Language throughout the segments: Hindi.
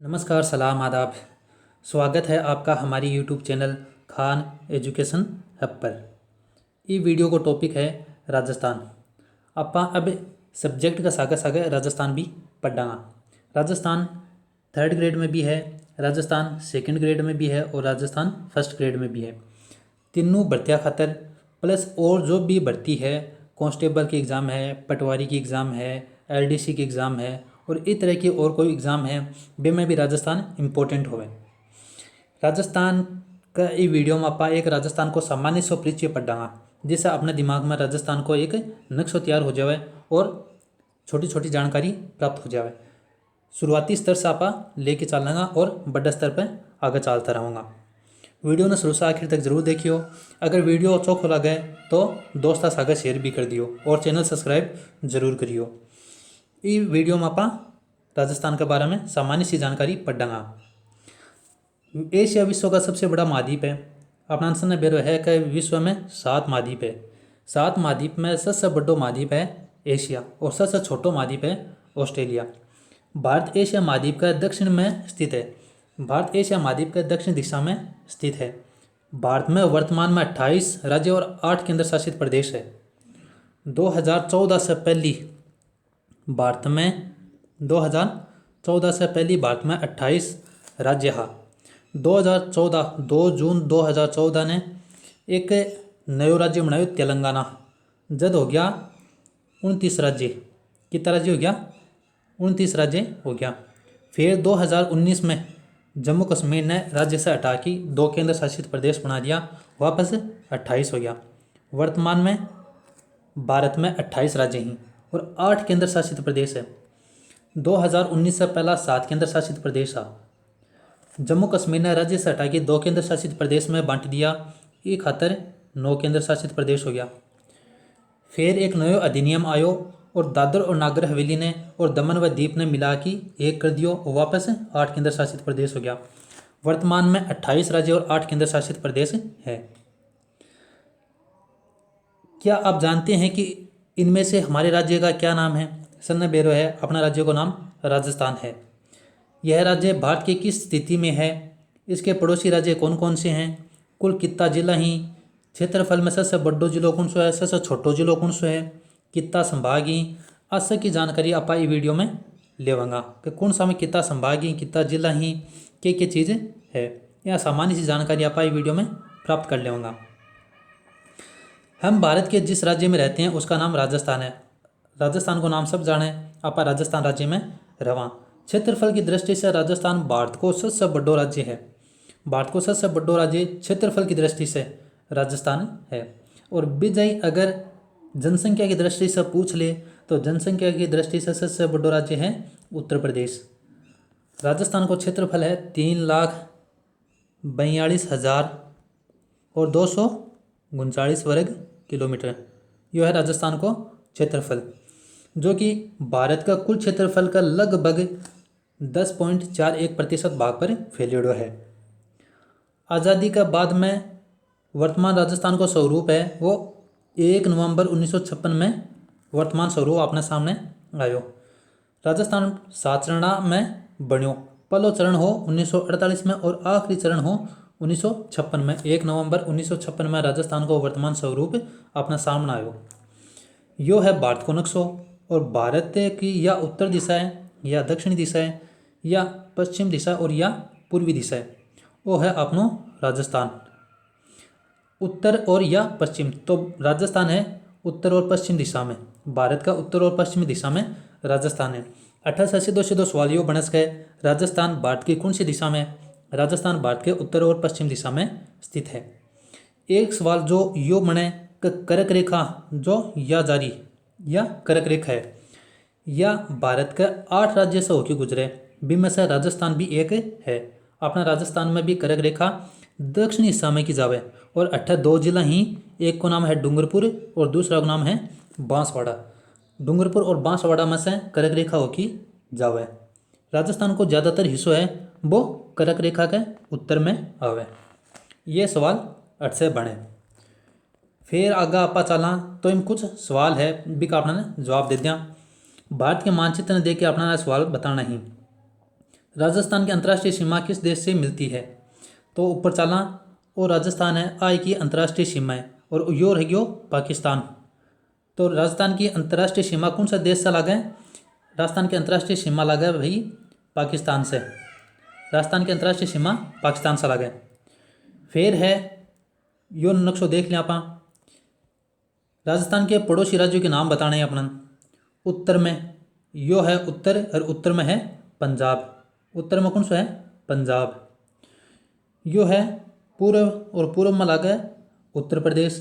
नमस्कार, सलाम, आदाब। स्वागत है आपका हमारी YouTube channel Khan education hub पर। ये वीडियो को टॉपिक है राजस्थान। आपा अब सब्जेक्ट का सागे सागे राजस्थान भी पढ़ांगा। राजस्थान थर्ड ग्रेड में भी है, राजस्थान सेकंड ग्रेड में भी है और राजस्थान फर्स्ट ग्रेड में भी है। तीनों भर्तियाँ खातर प्लस और जो भी भर्ती है, कांस्टेबल की एग्ज़ाम है, पटवारी की एग्ज़ाम है, एलडीसी की एग्ज़ाम है और इस तरह की और कोई एग्ज़ाम है वे में भी राजस्थान इम्पोर्टेंट होवे। राजस्थान का ये वीडियो में आप एक राजस्थान को सामान्य सौ परिचय पढ़ांगा, जिससे अपने दिमाग में राजस्थान को एक नक्शा तैयार हो जाए और छोटी छोटी जानकारी प्राप्त हो जाए। शुरुआती स्तर से आप लेके चलेंगा और बड़े स्तर पर आगे चलता रहूँगा। वीडियो ने शुरू से आखिर तक जरूर देखियो। अगर वीडियो अच्छा लगे तो दोस्तों सागे शेयर भी कर दियो और चैनल सब्सक्राइब जरूर करियो। इस वीडियो में आप राजस्थान के बारे में सामान्य सी जानकारी पढ़ांगा। एशिया विश्व का सबसे बड़ा महाद्वीप है। अपना आंसर ने बेरो है कि विश्व में 7 महाद्वीप है। 7 महाद्वीप में सबसे बड़ो महाद्वीप है एशिया और सबसे छोटो महाद्वीप है ऑस्ट्रेलिया। भारत एशिया महाद्वीप का दक्षिण में स्थित है। भारत एशिया महाद्वीप के दक्षिण दिशा में स्थित है। भारत में वर्तमान में 28 राज्य और 8 केंद्र शासित प्रदेश है। 2014 से पहली भारत में 28 राज्य हा। 2 जून 2014 ने एक नयो राज्य बनायो तेलंगाना। जद हो गया 29 राज्य। कितना राज्य हो गया? 29 राज्य हो गया। फिर 2019 में जम्मू कश्मीर ने राज्य से हटा के 2 केंद्र शासित प्रदेश बना दिया, वापस 28 हो गया। वर्तमान में भारत में 28 राज्य हैं और 8 केंद्र शासित प्रदेश है। 2019 से पहला 7 केंद्र शासित प्रदेश था। जम्मू कश्मीर ने राज्य से हटा के 2 केंद्र शासित प्रदेश में बांट दिया, ये खातर 9 केंद्र शासित प्रदेश हो गया। फिर एक नयो अधिनियम आयो और दादर और नागर हवेली ने और दमन व दीप ने मिला के एक कर दियो और वापस 8 केंद्र शासित प्रदेश हो गया। वर्तमान में 28 राज्य और 8 केंद्र शासित प्रदेश है। क्या आप जानते हैं कि इनमें से हमारे राज्य का क्या नाम है? सन्ना बेरो है, अपना राज्य का नाम राजस्थान है। यह राज्य भारत की किस स्थिति में है? इसके पड़ोसी राज्य कौन कौन से हैं? कुल कितना जिला ही? क्षेत्रफल में सबसे बड़ो जिलो कौन सो है? सबसे छोटो जिलो कौन सो है? कितना संभाग ही? आज की जानकारी आप ये वीडियो में लेवांगा कि कौन सा में कितना संभाग ही, कितना जिला ही, क्या चीज़ है। यह सामान्य सी जानकारी आप ये वीडियो में प्राप्त कर लेवांगा। हम भारत के जिस राज्य में रहते हैं उसका नाम राजस्थान है। राजस्थान को नाम सब जाने, आप राजस्थान राज्य में रवा। क्षेत्रफल की दृष्टि से राजस्थान भारत को सबसे बड़ो राज्य है। भारत को सबसे बड़ो राज्य क्षेत्रफल की दृष्टि से राजस्थान है। और विजय अगर जनसंख्या की दृष्टि से पूछ ले तो जनसंख्या की दृष्टि से सबसे बड़ो राज्य है उत्तर प्रदेश। राजस्थान को क्षेत्रफल है 3,42,239 वर्ग किलोमीटर। यह है राजस्थान को क्षेत्रफल, जो कि भारत का कुल क्षेत्रफल का लगभग 10.41% भाग पर फैलियो है। आज़ादी का बाद में वर्तमान राजस्थान को स्वरूप है वो 1 नवंबर 1956 में वर्तमान स्वरूप अपने सामने आयो। राजस्थान 7 चरणा में बन्यो। पहलो चरण हो 1948 में और आखिरी चरण हो 1956 में। 1 नवंबर 1956 में राजस्थान को वर्तमान स्वरूप अपना सामने आयो। यो है भारत को नक्शो और भारत की या उत्तर दिशा है या दक्षिणी दिशा है या पश्चिम दिशा और या पूर्वी दिशा है, वो है अपनो राजस्थान। उत्तर और या पश्चिम, तो राजस्थान है उत्तर और पश्चिम दिशा में। भारत का उत्तर और पश्चिम दिशा में राजस्थान है। 1880 दो सवाल यो बनस गए, राजस्थान भारत की कौन सी दिशा में? राजस्थान भारत के उत्तर और पश्चिम दिशा में स्थित है। एक सवाल जो यो बने कर्क रेखा जो या जारी या कर्क रेखा है या भारत के 8 राज्य से होकर गुजरे, जिनमें से राजस्थान भी एक है। अपना राजस्थान में भी कर्क रेखा दक्षिणी दिशा में की जावे और 2 जिला ही, एक को नाम है डूंगरपुर और दूसरा का नाम है बांसवाड़ा। डूंगरपुर और बांसवाड़ा में से कर्क रेखा होकी जावे। राजस्थान को ज़्यादातर हिस्सों है वो कर्क रेखा के उत्तर में आवे। ये सवाल 8 से बने। फिर आगे आपा चला तो इन कुछ सवाल है भी का अपना जवाब दे दिया। भारत के मानचित्र ने देख के अपना सवाल बताना ही। राजस्थान की अंतर्राष्ट्रीय सीमा किस देश से मिलती है? तो ऊपर चाला और राजस्थान है आई की अंतर्राष्ट्रीय सीमा है और यो रह गयो पाकिस्तान। तो राजस्थान की अंतर्राष्ट्रीय सीमा कौन सा देश से लागे? राजस्थान की अंतर्राष्ट्रीय सीमा लागे भाई पाकिस्तान से। राजस्थान की अंतर्राष्ट्रीय सीमा पाकिस्तान से लागे। फिर है यो नक्शो देख लिया आपा। राजस्थान के पड़ोसी राज्यों के नाम बताने हैं अपन। उत्तर में यो है उत्तर और उत्तर में है पंजाब। उत्तर में कौन सा है? पंजाब। यो है पूर्व और पूर्व में लागे उत्तर प्रदेश।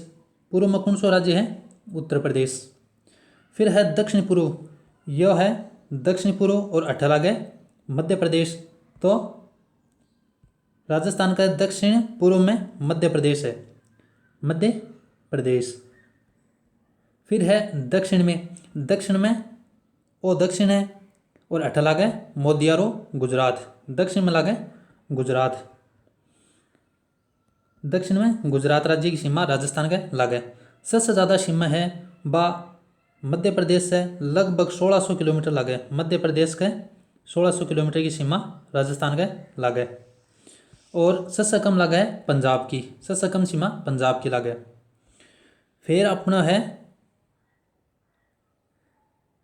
पूर्व में कौन सा राज्य है? उत्तर प्रदेश। फिर है दक्षिण पूर्व। यह है दक्षिण पूर्व और अठा लागे मध्य प्रदेश। तो राजस्थान का दक्षिण पूर्व में मध्य प्रदेश है, मध्य प्रदेश। फिर है दक्षिण में वो दक्षिण है और अठा लागे मोदियारो गुजरात। दक्षिण में लागे गुजरात। दक्षिण में गुजरात राज्य की सीमा राजस्थान के लागे। सबसे ज़्यादा सीमा है बा मध्य प्रदेश से लगभग 1600 किलोमीटर लागे। मध्य प्रदेश के 1600 किलोमीटर की सीमा राजस्थान के लागे। और सबसे कम लागे है पंजाब की। सबसे कम सीमा पंजाब की लागे। फिर अपना है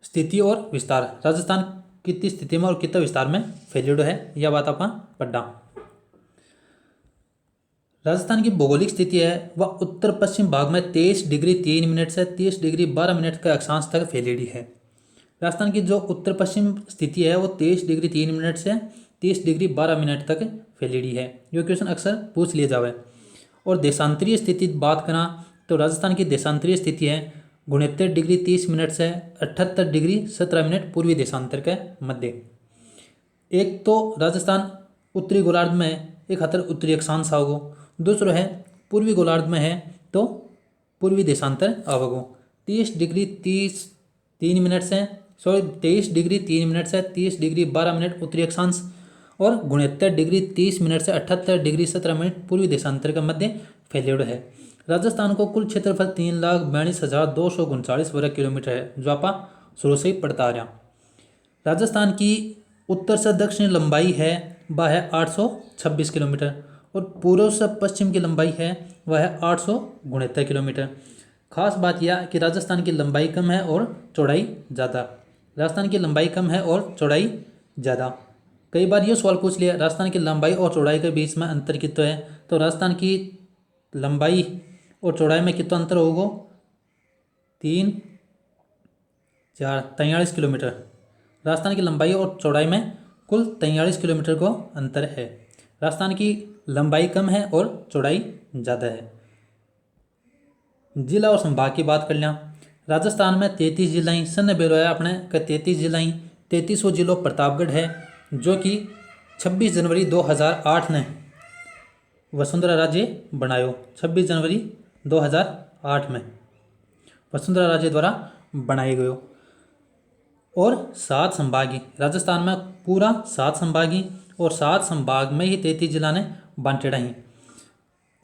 स्थिति और विस्तार। राजस्थान कितनी स्थिति में और कितना विस्तार में फैलियो है, यह बात आप पढ़ना। राजस्थान की भौगोलिक स्थिति है वह उत्तर पश्चिम भाग में 23 डिग्री 3 मिनट से 30 डिग्री 12 मिनट के अक्षांश तक फैलेडी है। राजस्थान की जो उत्तर पश्चिम स्थिति है वो 23 डिग्री 3 मिनट से 30 डिग्री 12 मिनट तक फैलेडी है। ये क्वेश्चन अक्सर पूछ लिया जावे। और देशांतरीय स्थिति बात करा तो राजस्थान की देशांतरीय स्थिति है 69 डिग्री 30 मिनट से 78 डिग्री 17 मिनट पूर्वी देशांतर के मध्य। एक तो राजस्थान उत्तरी गोलार्ध में एक खातर उत्तरी अक्षांश आओगो। दूसरो है पूर्वी गोलार्ध में है तो पूर्वी देशांतर आओगो। 23 डिग्री 3 मिनट से 23 डिग्री 3 मिनट से 30 डिग्री 12 मिनट उत्तरी अक्षांश और 69 डिग्री 30 मिनट से 78 डिग्री 17 मिनट पूर्वी देशांतर के मध्य फैलियोड है। राजस्थान को कुल क्षेत्रफल 3,42,239 वर्ग किलोमीटर है, जो आप शुरू से ही पढ़ता आ रहा। राजस्थान की उत्तर से दक्षिण लंबाई है वह है 826 किलोमीटर और पूर्व से पश्चिम की लंबाई है वह है 869 किलोमीटर। खास बात यह कि राजस्थान की लंबाई कम है और चौड़ाई ज़्यादा। राजस्थान की लंबाई कम है और चौड़ाई ज़्यादा। कई बार ये सवाल पूछ लिया राजस्थान की लंबाई और चौड़ाई के बीच में अंतर कितना है, तो राजस्थान की लंबाई और चौड़ाई में कितना अंतर होगा? 43 किलोमीटर। राजस्थान की लंबाई और चौड़ाई में कुल 43 किलोमीटर को अंतर है। राजस्थान की लंबाई कम है और चौड़ाई ज़्यादा है। जिला और संभाग की बात कर लिया। राजस्थान में 33 जिलाएँ सन बेरो है अपने का 33 जिलाएँ। 33वां जिलो प्रतापगढ़ है जो कि 26 जनवरी 2008 ने वसुंधरा राज्य बनायो। 26 जनवरी 2008 में वसुंधरा राज्य द्वारा बनाए गए। और 7 संभागी राजस्थान में पूरा 7 संभागी और 7 संभाग में ही 33 जिला ने बांटेड़ा ही।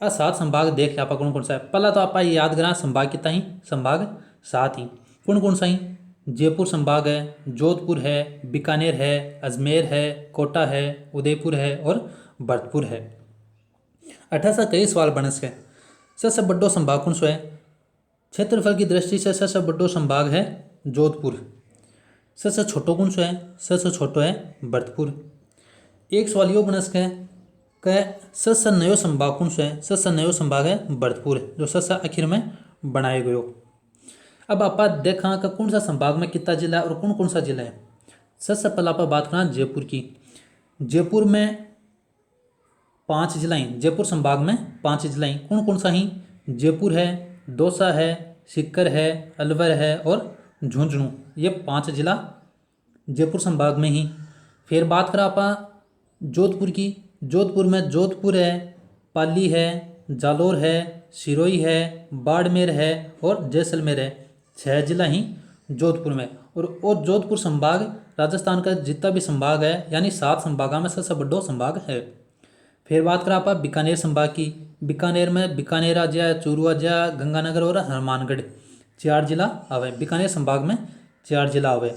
7 संभाग देख लिया कौन कौन सा है। पहला तो आप याद करा संभाग कितना ही? संभाग 7 ही। कौन कौन सा ही? जयपुर संभाग है, जोधपुर है, बीकानेर है, अजमेर है, कोटा है, उदयपुर है और भरतपुर है। 18 कई सवाल बन सके। सबसे बड़ो संभाग कौन सा है? क्षेत्रफल की दृष्टि से सबसे बड़ो संभाग है जोधपुर। सबसे छोटो कौन सा है? सबसे छोटो है भरतपुर। एक सवाल यो बन सके सबसे नयो संभाग कौन सा है? सबसे नयो संभाग है भरतपुर, जो सबसे आखिर में बनाए गयो। अब आप देखा कि कौन सा संभाग में कितना जिला है और कौन कौन सा जिला है। सबसे पहले आप बात करना जयपुर की। जयपुर में 5 जिलाएँ, जयपुर संभाग में 5 जिलाएँ कौन कौन सा ही? जयपुर है, दौसा है, सीकर है, अलवर है और झुंझुनू। ये 5 जिला जयपुर संभाग में ही। फिर बात करा आप जोधपुर की। जोधपुर में जोधपुर है, पाली है, जालोर है, सिरोही है, बाड़मेर है और जैसलमेर है। 6 जिला ही जोधपुर में। और जोधपुर संभाग राजस्थान का जितना भी संभाग है यानी 7 संभागों में सबसे बड़ा संभाग है। फिर बात करा आप बीकानेर संभाग की। बीकानेर में बीकानेर आजा, चूरू आजा, गंगानगर और हनुमानगढ़ 4 जिला आवे। बीकानेर संभाग में 4 जिला आवे।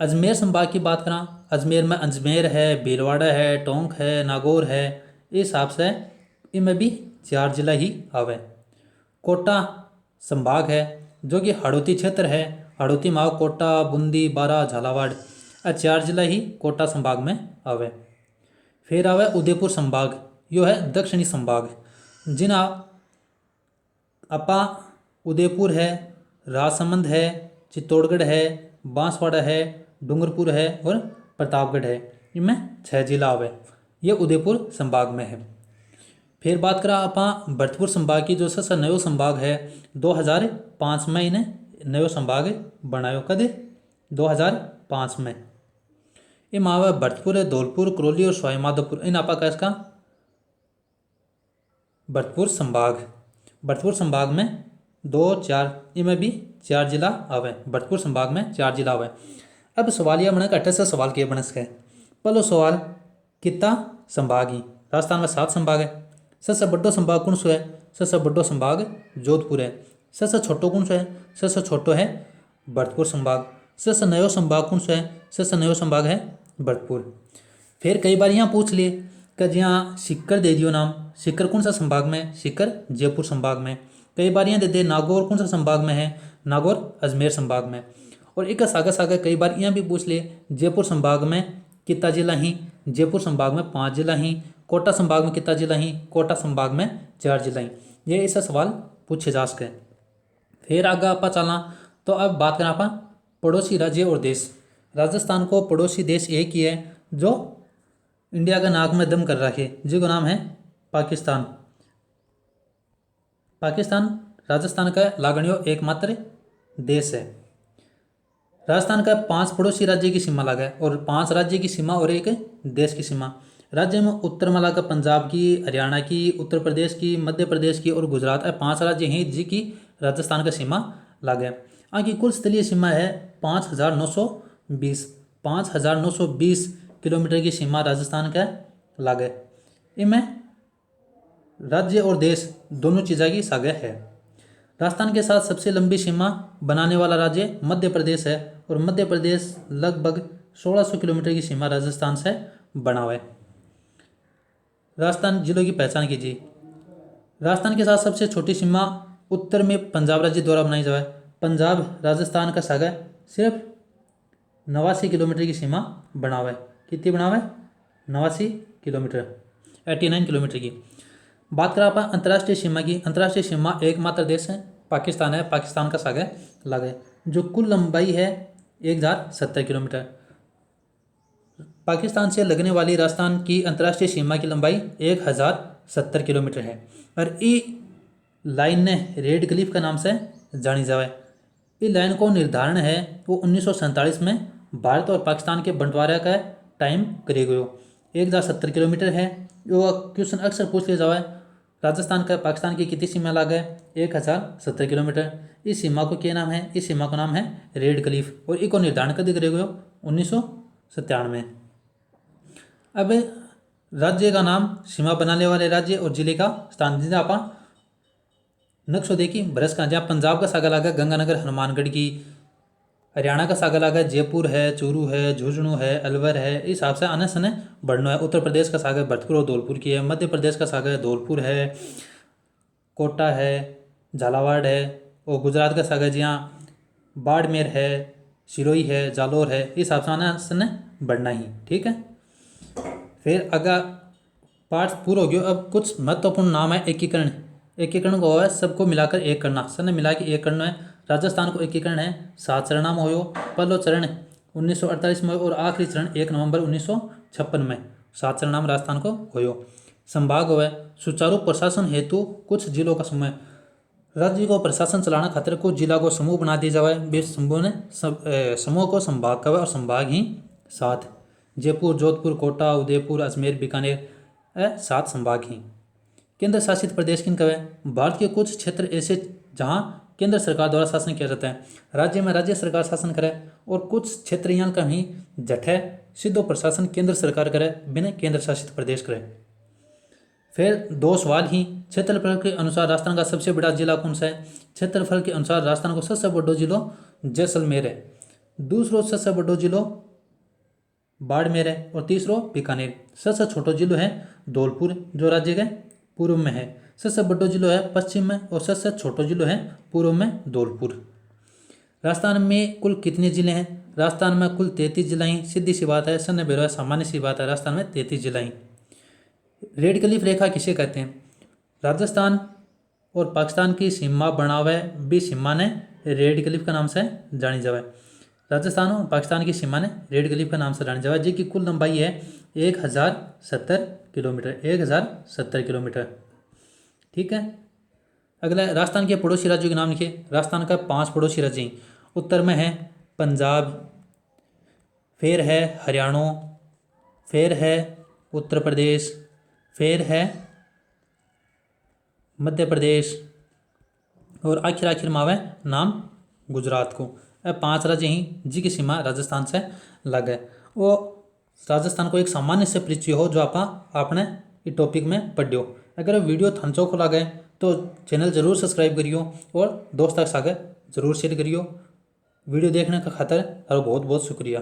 अजमेर संभाग की बात करा अजमेर में अजमेर है, भीलवाड़ा है, टोंक है, नागौर है, इस हिसाब से इनमें भी 4 जिला ही आवे। कोटा संभाग है जो कि हड़ौती क्षेत्र है, हड़ौती माव, कोटा, बूंदी, बारा, झालावाड़, 4 जिला ही कोटा संभाग में आवे। फिर आवे उदयपुर संभाग, यो है दक्षिणी संभाग, जिना अपा उदयपुर है, राजसमंद है, चित्तौड़गढ़ है, बांसवाड़ा है, डूंगरपुर है और प्रतापगढ़ है, इनमें 6 जिला आवे। ये उदयपुर संभाग में है। फिर बात करा अपा भरतपुर संभाग की, जो सबसे नयो संभाग है, 2005 में इन्हें नयो संभाग बनायो। कद 2005 में। ये मावा भरतपुर है, धौलपुर, करौली और सवाई माधोपुर, इन आपा का इसका भरतपुर संभाग। भरतपुर संभाग में 2-4 इनमें भी 4 जिला आवे। भरतपुर संभाग में 4 जिला आवे। अब सवाल यह बने अट्ठे से सवाल किए बने सके। पहलो सवाल कितना संभाग ही, राजस्थान में 7 संभाग है। सबसे बड़ो संभाग कौन सो है? सबसे बड़ो संभाग जोधपुर है। सबसे छोटो कौन सो है? सबसे छोटो है भरतपुर संभाग। सबसे नयो संभाग कौन सो है? सबसे नयो संभाग है भरतपुर। फिर कई बार यहाँ पूछ लिए कि जहाँ सीकर दे दियो नाम, सीकर कौन सा संभाग में? सीकर जयपुर संभाग में। कई बार यहाँ दे दे नागौर कौन सा संभाग में है? नागौर अजमेर संभाग में। और एक सागे सागे कई बार यहाँ भी पूछ लिए जयपुर संभाग में कितना जिला ही? जयपुर संभाग में 5 जिला ही। कोटा संभाग में कितना जिला ही? कोटा संभाग में 4 जिला ही। ये ऐसा सवाल पूछे जा सके। फिर आगे आप चलना तो अब बात करें आप पड़ोसी राज्य और देश। राजस्थान को पड़ोसी देश एक ही है जो इंडिया का नाक में दम कर रखे, जिसका नाम है पाकिस्तान। पाकिस्तान राजस्थान का लागणियों एकमात्र देश है। राजस्थान का 5 पड़ोसी राज्य की सीमा लगा है और 5 राज्य की सीमा और एक देश की सीमा। राज्य में उत्तर में लगा पंजाब की, हरियाणा की, उत्तर प्रदेश की, मध्य प्रदेश की और गुजरात, 5 राज्य हैं जिनकी राजस्थान का सीमा लगा है। आगे कुल स्थलीय सीमा है 5,920 5,920 किलोमीटर की सीमा राजस्थान का लगा है। इनमें राज्य और देश दोनों चीज़ों की साझा है। राजस्थान के साथ सबसे लंबी सीमा बनाने वाला राज्य मध्य प्रदेश है और मध्य प्रदेश लगभग 1600 किलोमीटर की सीमा राजस्थान से बना हुआ है। राजस्थान जिलों की पहचान कीजिए। राजस्थान के साथ सबसे छोटी सीमा उत्तर में पंजाब राज्य द्वारा बनाई जाए। पंजाब राजस्थान का सागा सिर्फ 89 किलोमीटर की सीमा बना हुआ है। कितनी बना हुआ है? 89 किलोमीटर, 89 किलोमीटर की। बात करें आप अंतर्राष्ट्रीय सीमा की। अंतर्राष्ट्रीय सीमा एकमात्र देश है पाकिस्तान है। पाकिस्तान का सागा लगा है जो कुल लंबाई है 1070 किलोमीटर। पाकिस्तान से लगने वाली राजस्थान की अंतर्राष्ट्रीय सीमा की लंबाई 1070 किलोमीटर है और ये लाइन ने रेड क्लिफ के नाम से जानी जाए। ये लाइन को निर्धारण है वो 1947 में भारत और पाकिस्तान के बंटवारे का टाइम करे गयो। 1070 किलोमीटर है। वो क्वेश्चन अक्सर पूछ लिया जाए राजस्थान का पाकिस्तान की कितनी सीमा लगा है? 1070 किलोमीटर। इस सीमा को क्या नाम है? इस सीमा का नाम है रेड क्लिफ और इसको निर्धारण कभी करे गयो 1997 में। अब राज्य का नाम, सीमा बनाने वाले राज्य और जिले का स्थान। जिसे आप नक्शो देखी बरस का, जहाँ पंजाब का सागा लगा गंगानगर हनुमानगढ़ की, हरियाणा का सागा लगा जयपुर है, चूरू है, झुंझुनू है, अलवर है, इस हिसाब से आने सने बढ़ना है। उत्तर प्रदेश का सागा भरतपुर और धौलपुर की है। मध्य प्रदेश का सागा धौलपुर है, कोटा है, झालावाड़ है और गुजरात का सागा जी हाँ बाड़मेर है, सिरोही है, जालोर है, इस हिसाब से आने सने बढ़ना ही। ठीक है। फिर अगर पार्ट पूरा हो गया, अब कुछ महत्वपूर्ण नाम है एकीकरण। एकीकरण को है सबको मिलाकर एक करना, सने मिला के एक करना है। राजस्थान को एकीकरण है 7 चरणों में हो। पहलो चरण 1948 में और आखिरी चरण 1 नवंबर 1956 में। 7 चरण में राजस्थान को हो। संभाग हो सुचारू प्रशासन हेतु कुछ जिलों का समूह। राज्य को प्रशासन चलाना खातिर कुछ जिला को समूह बना दिया जाए। वे समूह ने समूह को संभाग का और संभाग ही 7 जयपुर, जोधपुर, कोटा, उदयपुर, अजमेर, बीकानेर 7 संभाग ही। केंद्र शासित प्रदेश किन कवे? भारत के कुछ क्षेत्र ऐसे जहां केंद्र सरकार द्वारा शासन किया जाता है। राज्य में राज्य सरकार शासन करे और कुछ क्षेत्र यहाँ का ही जठे सीधो प्रशासन केंद्र सरकार करे, बिना केंद्र शासित प्रदेश करे। फिर 2 सवाल ही। क्षेत्रफल के अनुसार राजस्थान का सबसे बड़ा जिला कौन सा है? क्षेत्रफल के अनुसार राजस्थान को सबसे बड़ो जिलो जैसलमेर है। दूसरो सबसे बड़ो जिलो बाड़मेर है और तीसरो बीकानेर। सबसे छोटो जिलो है धौलपुर जो राज्य के पूर्व में है। सबसे बड़ो जिलो है पश्चिम में और सबसे छोटो जिलो है पूर्व में धौलपुर। राजस्थान में कुल कितने जिले हैं? राजस्थान में कुल 33 जिला ही। सीधी सी बात है, सन्ने बेरो है, सामान्य सी बात है, राजस्थान में 33 जिला ही। रेड क्लिफ रेखा किसे कहते हैं? राजस्थान और पाकिस्तान की सीमा बनावे भी सीमा ने रेड क्लिफ के नाम से जानी जावे। राजस्थान और पाकिस्तान की सीमा ने रेड क्लिफ के नाम से जानी जावे, जिसकी कुल लंबाई है 1070 किलोमीटर। 1070 किलोमीटर। ठीक है। अगला राजस्थान के पड़ोसी राज्यों के नाम लिखिए। राजस्थान का 5 पड़ोसी राज्य हैं। उत्तर में है पंजाब, फिर है हरियाणा, फिर है उत्तर प्रदेश, फिर है मध्य प्रदेश और आखिर में आवे नाम गुजरात को। अब 5 राज्य हैं जिनकी सीमा राजस्थान से लग है। वो राजस्थान को एक सामान्य से परिचय हो जो आप आपने इस टॉपिक में पढ़ियो। अगर वीडियो थान चोखो लगे तो चैनल जरूर सब्सक्राइब करियो और दोस्तों के साथ जरूर शेयर करियो। वीडियो देखने का खातिर और बहुत बहुत शुक्रिया।